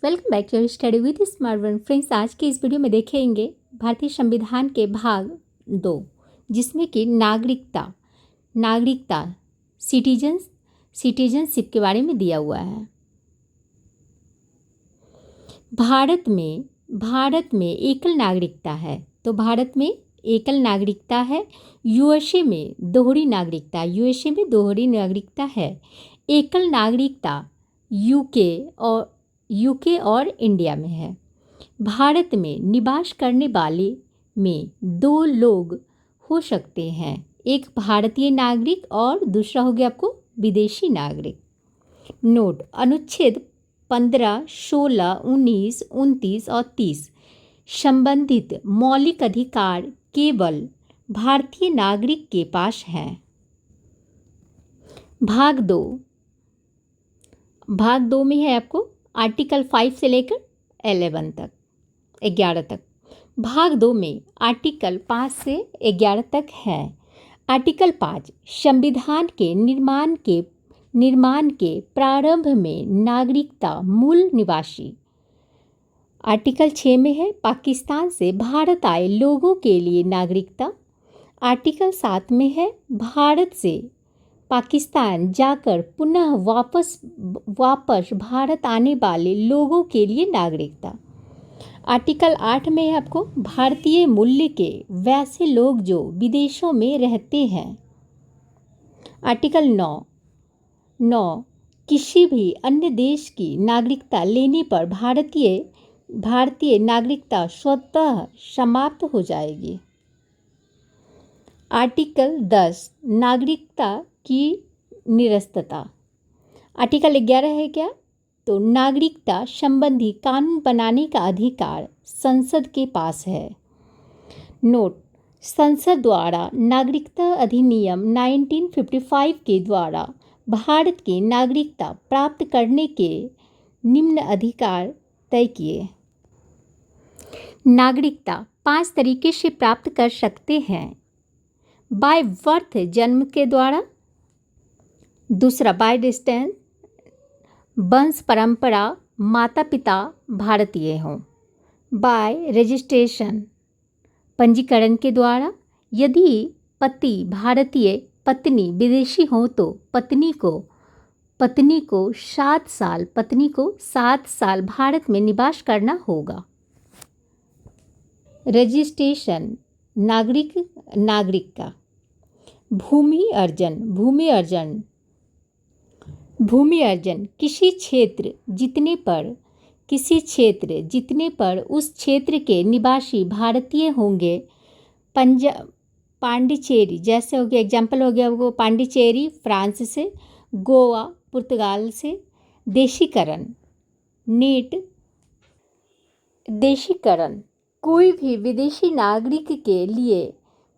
Welcome back to study with smart one. Friends, आज के इस वीडियो में देखेंगे भारतीय संविधान के भाग 2, जिसमें कि नागरिकता सिटीजनशिप के बारे में दिया हुआ है। भारत में एकल नागरिकता है, तो भारत में एकल नागरिकता है। यूएसए में दोहरी नागरिकता है। एकल नागरिकता यूके और इंडिया में है। भारत में निवास करने वाले में 2 लोग हो सकते हैं, एक भारतीय नागरिक और दूसरा हो गया आपको विदेशी नागरिक। नोट: अनुच्छेद 15, 16, 19, 29 और 30 संबंधित मौलिक अधिकार केवल भारतीय नागरिक के पास हैं। भाग 2 में है आपको आर्टिकल 5 से लेकर 11 तक। भाग 2 में आर्टिकल 5 से 11 तक है। आर्टिकल 5 संविधान के निर्माण के प्रारंभ में नागरिकता मूल निवासी। आर्टिकल 6 में है पाकिस्तान से भारत आए लोगों के लिए नागरिकता। आर्टिकल 7 में है भारत से पाकिस्तान जाकर पुनः वापस भारत आने वाले लोगों के लिए नागरिकता। आर्टिकल 8 में है आपको भारतीय मूल्य के वैसे लोग जो विदेशों में रहते हैं। आर्टिकल 9 किसी भी अन्य देश की नागरिकता लेने पर भारतीय नागरिकता स्वतः समाप्त हो जाएगी। आर्टिकल 10 नागरिकता की निरस्तता। आर्टिकल 11 है क्या? तो नागरिकता संबंधी कानून बनाने का अधिकार संसद के पास है। नोट: संसद द्वारा नागरिकता अधिनियम 1955 के द्वारा भारत की नागरिकता प्राप्त करने के निम्न अधिकार तय किए। नागरिकता 5 तरीके से प्राप्त कर सकते हैं। बाय बर्थ, जन्म के द्वारा। दूसरा बाय डिस्टेंस, वंश परंपरा, माता पिता भारतीय हों। बाय रजिस्ट्रेशन, पंजीकरण के द्वारा। यदि पति भारतीय, पत्नी विदेशी हो तो पत्नी को 7 साल भारत में निवास करना होगा। रजिस्ट्रेशन नागरिक का। भूमि अर्जन किसी क्षेत्र जीतने पर उस क्षेत्र के निवासी भारतीय होंगे। पांडिचेरी जैसे हो गया, एग्जाम्पल हो गया वो पांडिचेरी फ्रांस से, गोवा पुर्तगाल से। देशीकरण कोई भी विदेशी नागरिक के लिए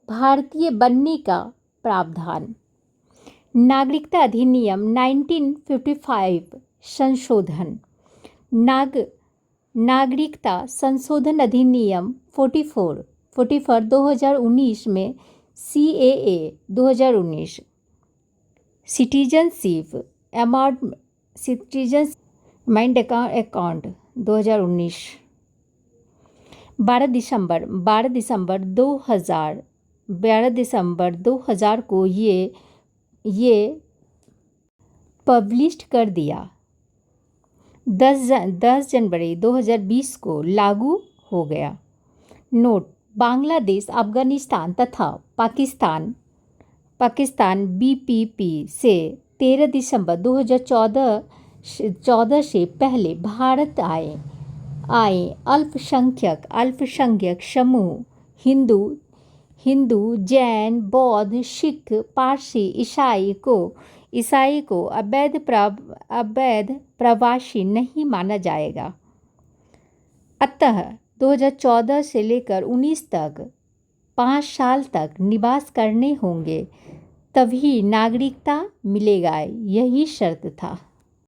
भारतीय बनने का प्रावधान। नागरिकता अधिनियम 1955 संशोधन। नागरिकता संशोधन अधिनियम 44 2019 में CAA 2019। Citizenship amendment act 2019। 12 दिसंबर 2000 को ये पब्लिश कर दिया। 10 जनवरी 2020 को लागू हो गया। नोट: बांग्लादेश, अफगानिस्तान तथा पाकिस्तान BPP से 13 दिसंबर 2014 से पहले भारत आए अल्पसंख्यक समूह हिंदू, जैन, बौद्ध, सिख, पारसी, ईसाई को अवैध प्रवासी नहीं माना जाएगा। अतः 2014 से लेकर 19 तक 5 साल तक निवास करने होंगे, तभी नागरिकता मिलेगा, यही शर्त था।